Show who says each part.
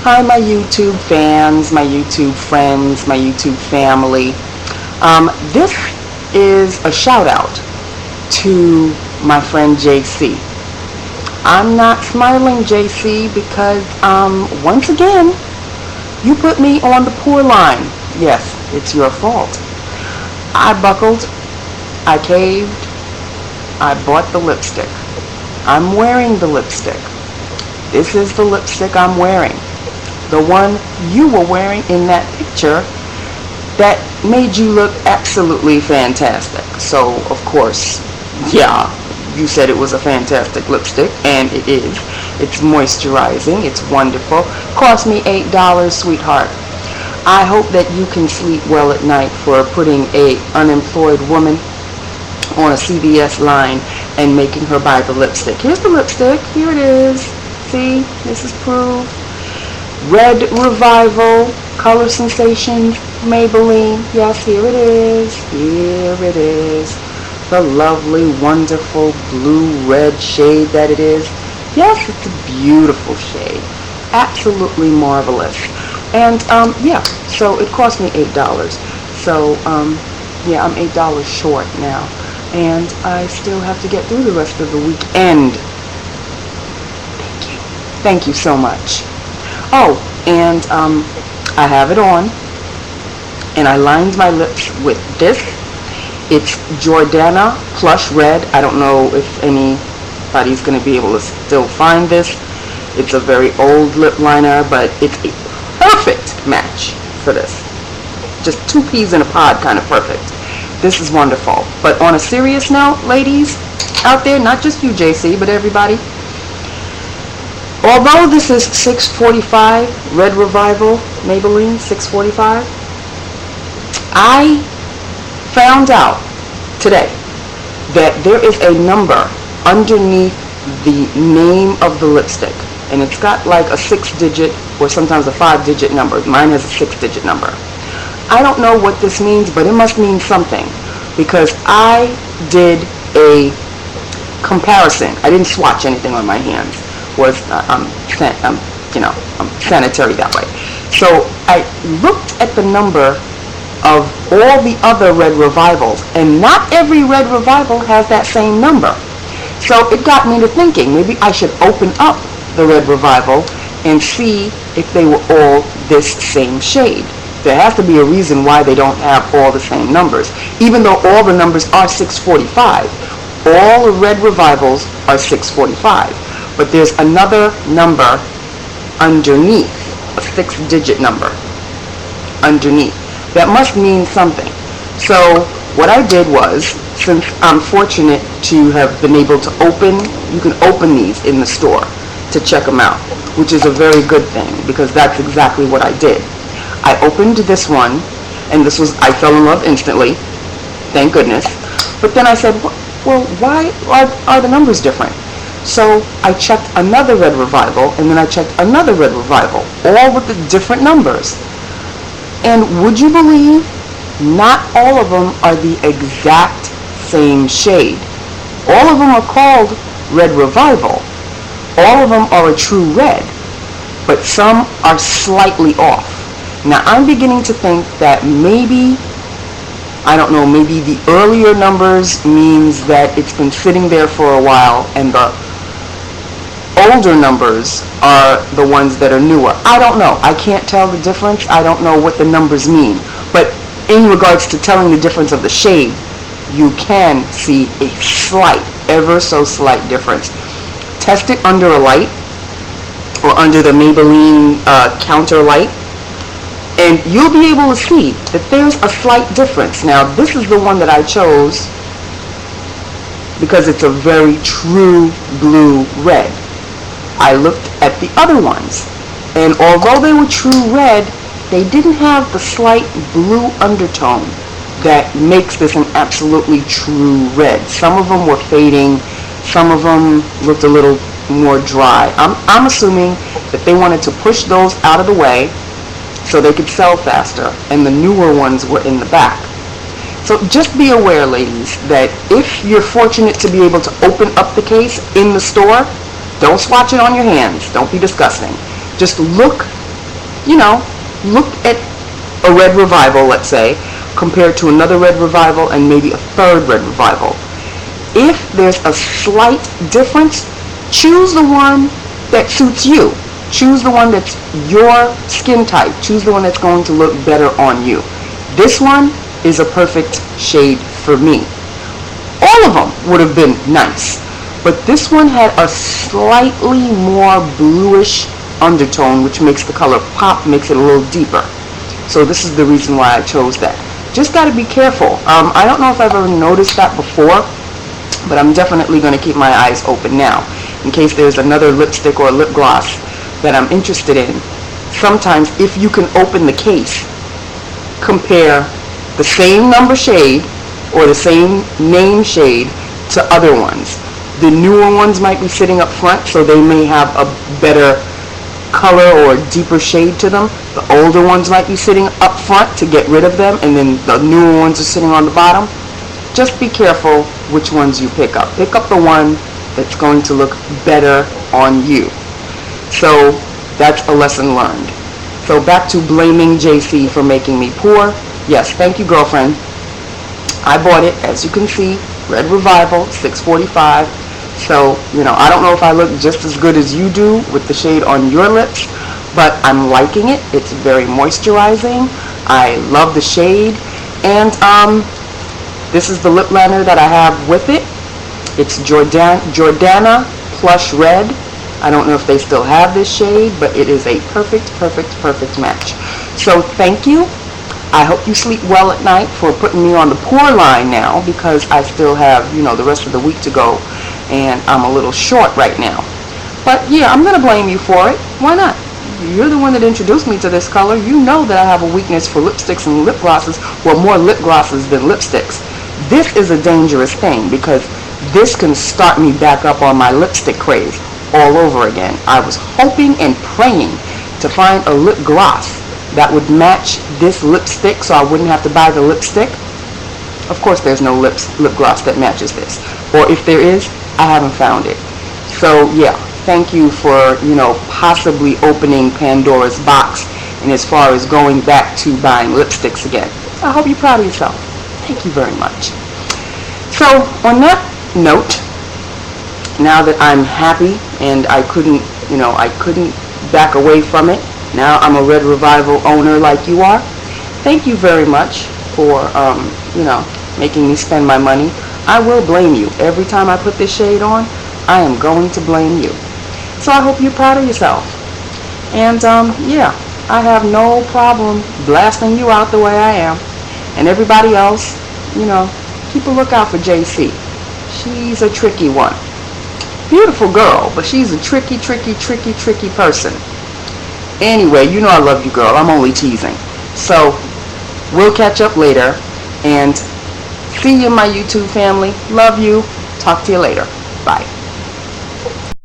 Speaker 1: Hi, my YouTube fans, my YouTube friends, my YouTube family. This is a shout out to my friend JC. I'm not smiling, JC, because once again, you put me on the poor line. Yes, it's your fault. I buckled, I caved, I bought the lipstick. I'm wearing the lipstick. This is the lipstick I'm wearing. The one you were wearing in that picture that made you look absolutely fantastic. So, of course, yeah, you said it was a fantastic lipstick, and it is. It's moisturizing. It's wonderful. Cost me $8, sweetheart. I hope that you can sleep well at night for putting a unemployed woman on a CVS line and making her buy the lipstick. Here's the lipstick. Here it is. See, this is proof. Red Revival, Colorsensational, Maybelline. Yes, here it is. Here it is. The lovely, wonderful blue-red shade that it is. Yes, it's a beautiful shade. Absolutely marvelous. And, yeah, so it cost me $8. So, yeah, I'm $8 short now. And I still have to get through the rest of the weekend. Thank you. Thank you so much. Oh, and I have it on, and I lined my lips with this. It's Jordana Plush Red. I don't know if anybody's going to be able to still find this. It's a very old lip liner, but it's a perfect match for this. Just two peas in a pod, kind of perfect. This is wonderful. But on a serious note, ladies out there, not just you, JC, but everybody, although this is $6.45, Red Revival, Maybelline, $6.45, I found out today that there is a number underneath the name of the lipstick, and it's got like a 6-digit or sometimes a 5-digit number. Mine has a 6-digit number. I don't know what this means, but it must mean something, because I did a comparison. I didn't swatch anything on my hands. I'm sanitary that way. So I looked at the number of all the other Red Revivals, and not every Red Revival has that same number. So it got me to thinking, maybe I should open up the Red Revival and see if they were all this same shade. There has to be a reason why they don't have all the same numbers. Even though all the numbers are $6.45, all the Red Revivals are $6.45. But there's another number underneath, a 6-digit number underneath. That must mean something. So what I did was, since I'm fortunate to have been able to you can open these in the store to check them out, which is a very good thing, because that's exactly what I did. I opened this one, and I fell in love instantly, thank goodness. But then I said, well, why are the numbers different? So I checked another Red Revival, and then I checked another Red Revival, all with the different numbers. And would you believe, not all of them are the exact same shade. All of them are called Red Revival. All of them are a true red, but some are slightly off. Now I'm beginning to think that maybe, I don't know, maybe the earlier numbers means that it's been sitting there for a while, and the older numbers are the ones that are newer. I don't know. I can't tell the difference. I don't know what the numbers mean. But in regards to telling the difference of the shade, you can see a slight, ever so slight difference. Test it under a light, or under the Maybelline counter light, and you'll be able to see that there's a slight difference. Now, this is the one that I chose because it's a very true blue red. I looked at the other ones, and although they were true red, they didn't have the slight blue undertone that makes this an absolutely true red. Some of them were fading, some of them looked a little more dry. I'm assuming that they wanted to push those out of the way so they could sell faster, and the newer ones were in the back. So just be aware, ladies, that if you're fortunate to be able to open up the case in the store, don't swatch it on your hands. Don't be disgusting. Just look look at a Red Revival, let's say, compared to another Red Revival and maybe a third Red Revival. If there's a slight difference, choose the one that suits you. Choose the one that's your skin type. Choose the one that's going to look better on you. This one is a perfect shade for me. All of them would have been nice, but this one had a slightly more bluish undertone, which makes the color pop, makes it a little deeper. So this is the reason why I chose that. Just got to be careful. I don't know if I've ever noticed that before, but I'm definitely going to keep my eyes open now in case there's another lipstick or lip gloss that I'm interested in. Sometimes if you can open the case, compare the same number shade or the same name shade to other ones. The newer ones might be sitting up front, so they may have a better color or deeper shade to them. The older ones might be sitting up front to get rid of them, and then the newer ones are sitting on the bottom. Just be careful which ones you pick up. Pick up the one that's going to look better on you. So that's a lesson learned. So back to blaming JC for making me poor. Yes, thank you, girlfriend. I bought it, as you can see, Red Revival, $6.45. So, I don't know if I look just as good as you do with the shade on your lips, but I'm liking it. It's very moisturizing. I love the shade. And this is the lip liner that I have with it. It's Jordana Plush Red. I don't know if they still have this shade, but it is a perfect match. So thank you. I hope you sleep well at night for putting me on the poor line now, because I still have, the rest of the week to go, and I'm a little short right now. But yeah, I'm going to blame you for it. Why not? You're the one that introduced me to this color. You know that I have a weakness for lipsticks and lip glosses. Well, more lip glosses than lipsticks. This is a dangerous thing, because this can start me back up on my lipstick craze all over again. I was hoping and praying to find a lip gloss that would match this lipstick so I wouldn't have to buy the lipstick. Of course, there's no lip gloss that matches this. Or if there is, I haven't found it. So yeah, thank you for, possibly opening Pandora's box, and as far as going back to buying lipsticks again. I hope you're proud of yourself. Thank you very much. So on that note, now that I'm happy and I couldn't back away from it, now I'm a Red Revival owner like you are. Thank you very much for, making me spend my money. I will blame you. Every time I put this shade on, I am going to blame you. So I hope you're proud of yourself. And, yeah, I have no problem blasting you out the way I am. And everybody else, keep a lookout for JC. She's a tricky one. Beautiful girl, but she's a tricky person. Anyway, I love you, girl. I'm only teasing. So, we'll catch up later. And see you in my YouTube family. Love you. Talk to you later. Bye.